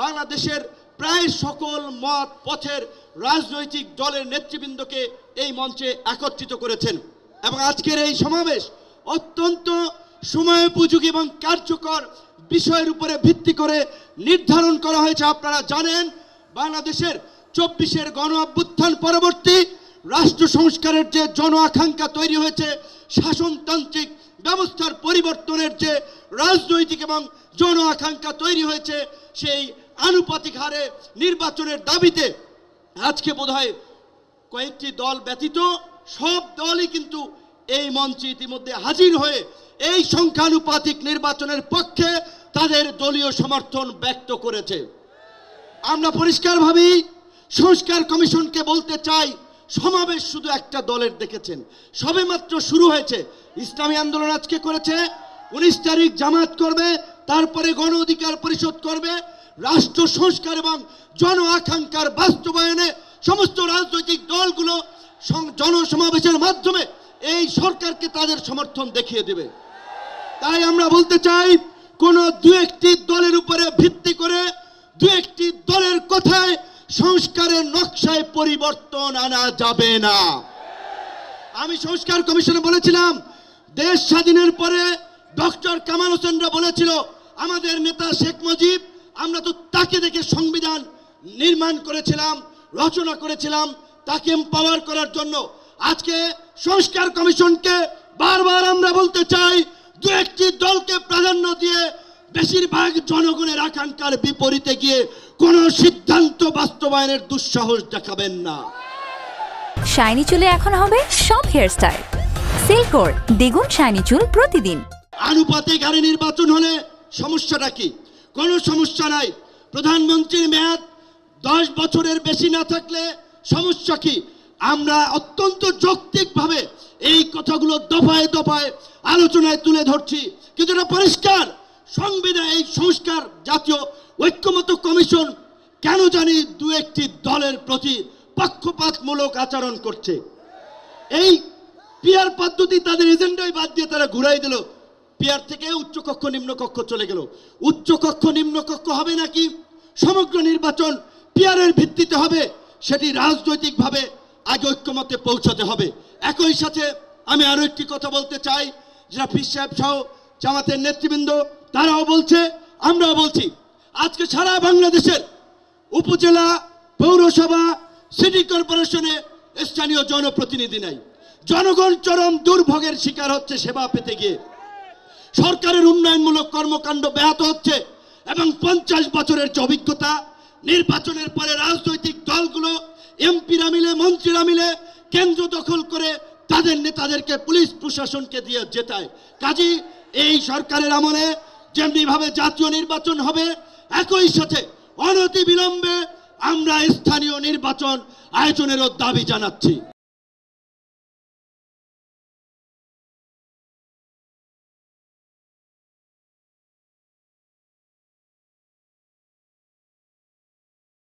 বাংলাদেশের প্রায় সকল মত পথের রাজনৈতিক দলের নেতৃবৃন্দকে এই মঞ্চে একত্রিত করেছেন এবং আজকের এই সমাবেশ অত্যন্ত সময়োপযোগী এবং কার্যকর বিষয়ের উপরে ভিত্তি করে নির্ধারণ করা হয়েছে। আপনারা জানেন বাংলাদেশের 24-এর গণ অভ্যুত্থান পরবর্তী রাষ্ট্র সংস্কারের যে জন আকাঙ্ক্ষা তৈরি হয়েছে, শাসনতান্ত্রিক ব্যবস্থার পরিবর্তনের যে রাজনৈতিক এবং জন আকাঙ্ক্ষা তৈরি হয়েছে, সেই আনুপাতিক হারে নির্বাচনের দাবিতে আজকে বোধহয় কয়েকটি দল ব্যতীত সব দলই কিন্তু এই মঞ্চে ইতিমধ্যে হাজির হয়ে এই সংখ্যানুপাতিক নির্বাচনের পক্ষে তাদের দলীয় সমর্থন ব্যক্ত করেছে। আমরা পরিষ্কারভাবেই সংস্কার কমিশনকে বলতে চাই, সমাবেশ শুধু একটা দলের দেখেছেন, সবেমাত্র শুরু হয়েছে। ইসলামী আন্দোলন আজকে করেছে, 19 তারিখ জামাত করবে, তারপরে গণ অধিকার পরিষদ করবে। রাষ্ট্র সংস্কার এবং জন আকাঙ্ক্ষার বাস্তবায়নে সমস্ত রাজনৈতিক দলগুলো জনসমাবেশের মাধ্যমে এই সরকারকে তাদের সমর্থন দেখিয়ে দেবে। তাই আমরা বলতে চাই, কোন দু একটি দলের উপরে ভিত্তি করে দু একটি দলের কথায় সংস্কারের নকশায় পরিবর্তন আনা যাবে না। আমি সংস্কার কমিশনে বলেছিলাম, দেশ স্বাধীনের পরে ডক্টর কামাল হোসেনরা বলেছিল আমাদের নেতা শেখ মুজিব, আমরা তো তাকে দেখে সংবিধান নির্মাণ করেছিলাম, রচনা করেছিলাম তাকে এম্পাওয়ার করার জন্য। আজকে সংস্কার কমিশনকে বারবার আমরা বলতে চাই, দু একটি দলকে প্রাধান্য দিয়ে বেশিরভাগ জনগণের আকাঙ্ক্ষার বিপরীতে গিয়ে কোনো সিদ্ধান্ত বাস্তবায়নের দুঃসাহস দেখাবেন না। শাইনি চুলে এখন হবে সব হেয়ারস্টাইল। সিল্কোর দ্বিগুণ শাইনি চুল প্রতিদিন। আনুপাতিক হারে নির্বাচন হলে সমস্যাটা কি? কোনো সমস্যা নাই। প্রধানমন্ত্রীর মেয়াদ 10 বছরের বেশি না থাকলে সমস্যা কি? আমরা অত্যন্ত যৌক্তিকভাবে এই কথাগুলো দফায় দফায় আলোচনায় তুলে ধরছি, কিন্তু এটা পরিষ্কার সংবিধান এই সংস্কার জাতীয় ঐক্যমত্য কমিশন কেন জানি দু একটি দলের প্রতি পক্ষপাতমূলক আচরণ করছে। এই পিয়ার পদ্ধতি তাদের এজেন্ডাই বাদ দিয়ে তারা ঘুরাই দিল। পিয়ার থেকে উচ্চকক্ষ নিম্নকক্ষ চলে গেল। উচ্চকক্ষ নিম্নকক্ষ হবে নাকি সমগ্র নির্বাচন পিয়ারের ভিত্তিতে হবে, সেটি রাজনৈতিকভাবে আগে ঐক্যমতে পৌঁছাতে হবে। একই সাথে আমি আরো একটি কথা বলতে চাই, যারা পীর সাহেব সহ জামাতের নেতৃবৃন্দ তারাও বলছে, আমরাও বলছি, আজকে সারা বাংলাদেশের উপজেলা, পৌরসভা, সিটি কর্পোরেশনে স্থানীয় জনপ্রতিনিধি নাই। জনগণ চরম দুর্ভোগের শিকার হচ্ছে সেবা পেতে গিয়ে। সরকারের উন্নয়নমূলক কর্মকাণ্ড ব্যাহত হচ্ছে এবং 50 বছরের যে অভিজ্ঞতা, নির্বাচনের পরে রাজনৈতিক দলগুলো এমপিরা মিলে, মন্ত্রীরা মিলে কেন্দ্র দখল করে তাদের নেতাদেরকে পুলিশ প্রশাসনকে দিয়ে জেতায়। কাজী এই সরকারের আমলে যেমনিভাবে জাতীয় নির্বাচন হবে, একই সাথে অনতি বিলম্বে আমরা স্থানীয় নির্বাচন আয়োজনেরও দাবি জানাচ্ছি।